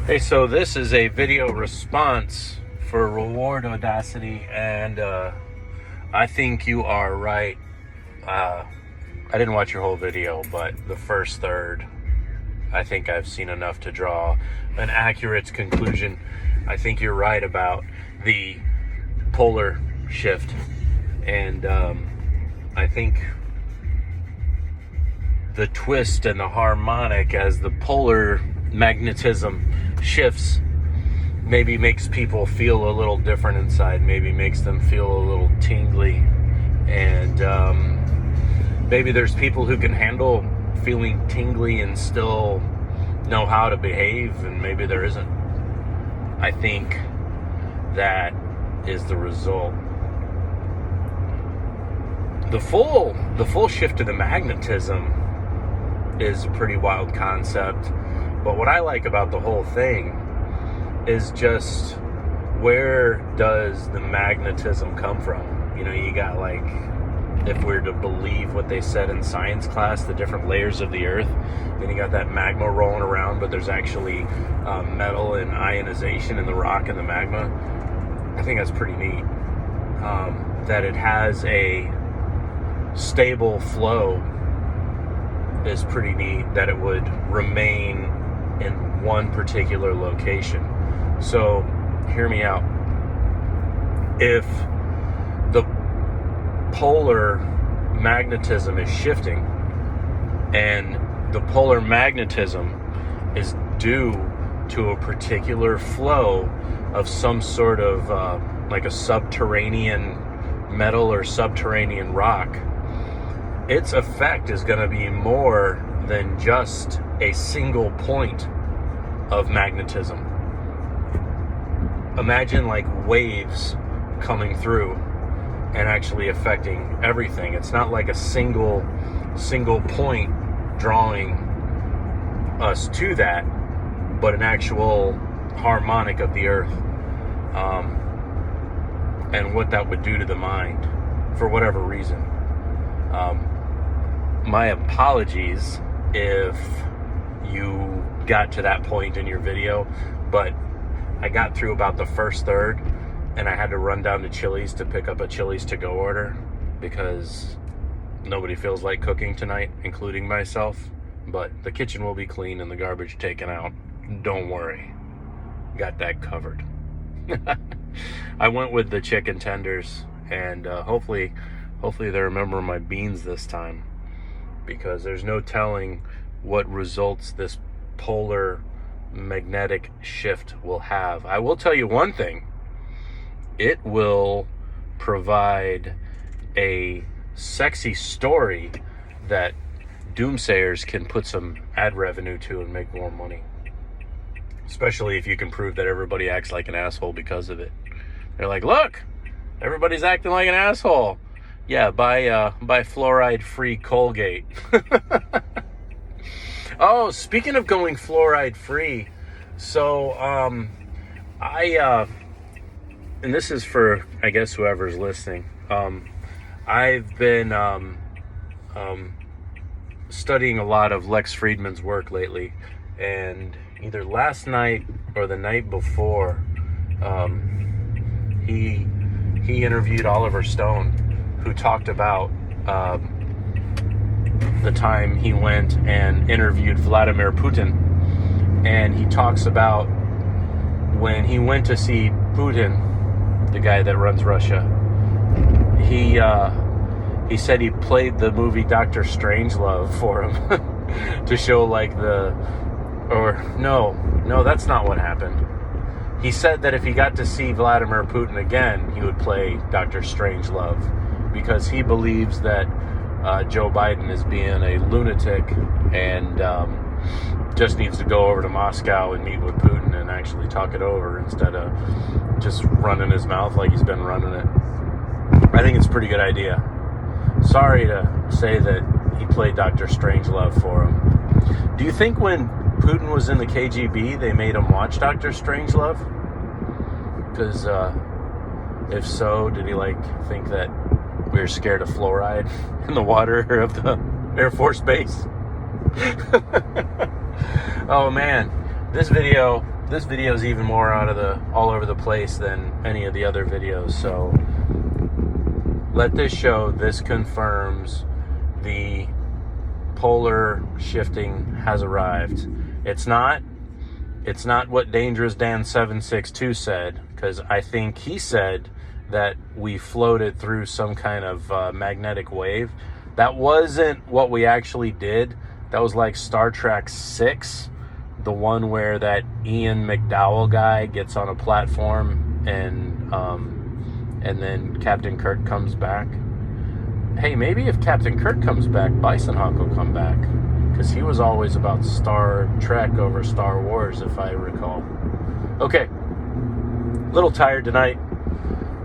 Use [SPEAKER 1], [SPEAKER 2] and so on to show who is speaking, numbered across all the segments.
[SPEAKER 1] Hey, so this is a video response for Reward Audacity, and I think you are right. I didn't watch your whole video, but the first third, I think I've seen enough to draw an accurate conclusion. I think you're right about the polar shift, and I think the twist and the harmonic as the polar magnetism shifts maybe makes people feel a little different inside, maybe makes them feel a little tingly, and maybe there's people who can handle feeling tingly and still know how to behave, and maybe there isn't. I think that is the result. The full shift to the magnetism is a pretty wild concept, but what I like about the whole thing is just, where does the magnetism come from? You know, you got, like, if we're to believe what they said in science class, the different layers of the earth, then you got that magma rolling around, but there's actually metal and ionization in the rock and the magma. I think that's pretty neat, that it has a stable flow is pretty neat, that it would remain in one particular location. So hear me out. If the polar magnetism is shifting, and the polar magnetism is due to a particular flow of some sort of like a subterranean metal or subterranean rock, its effect is going to be more than just a single point of magnetism. Imagine like waves coming through and actually affecting everything. It's not like a single point drawing us to that, but an actual harmonic of the earth, and what that would do to the mind for whatever reason. My apologies if you got to that point in your video, but I got through about the first third and I had to run down to Chili's to pick up a Chili's to-go order because nobody feels like cooking tonight, including myself. But the kitchen will be clean and the garbage taken out. Don't worry. Got that covered. I went with the chicken tenders, and hopefully they remember my beans this time, because there's no telling what results this polar magnetic shift will have. I will tell you one thing. It will provide a sexy story that doomsayers can put some ad revenue to and make more money. Especially if you can prove that everybody acts like an asshole because of it. They're like, look, everybody's acting like an asshole. Yeah, buy fluoride-free Colgate. Oh, speaking of going fluoride-free, so and this is for, I guess, whoever's listening. I've been studying a lot of Lex Fridman's work lately, and either last night or the night before, he interviewed Oliver Stone, who talked about the time he went and interviewed Vladimir Putin. And he talks about when he went to see Putin, the guy that runs Russia, he said he played the movie Dr. Strangelove for him to show like no, that's not what happened. He said that if he got to see Vladimir Putin again, he would play Dr. Strangelove, because he believes that Joe Biden is being a lunatic and just needs to go over to Moscow and meet with Putin and actually talk it over instead of just running his mouth like he's been running it. I think it's a pretty good idea. Sorry to say that he played Dr. Strangelove for him. Do you think when Putin was in the KGB, they made him watch Dr. Strangelove? Because if so, did he think that we were scared of fluoride in the water of the Air Force Base? Oh man, this video this video is even more all over the place than any of the other videos. So let this show. This confirms the polar shifting has arrived. It's not what Dangerous Dan 762 said, because I think he said that we floated through some kind of magnetic wave. That wasn't what we actually did. That was like Star Trek 6, the one where that Ian McDowell guy gets on a platform and then Captain Kirk comes back. Hey, maybe if Captain Kirk comes back, Bison Hawk will come back, because he was always about Star Trek over Star Wars, if I recall. Okay, little tired tonight.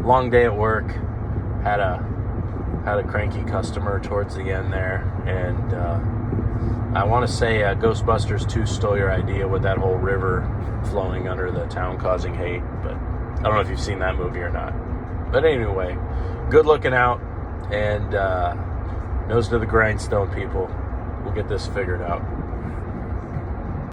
[SPEAKER 1] Long day at work. Had a cranky customer towards the end there, and I want to say Ghostbusters 2 stole your idea with that whole river flowing under the town causing hate, but I don't know if you've seen that movie or not. But anyway, good looking out, and nose to the grindstone, people. We'll get this figured out.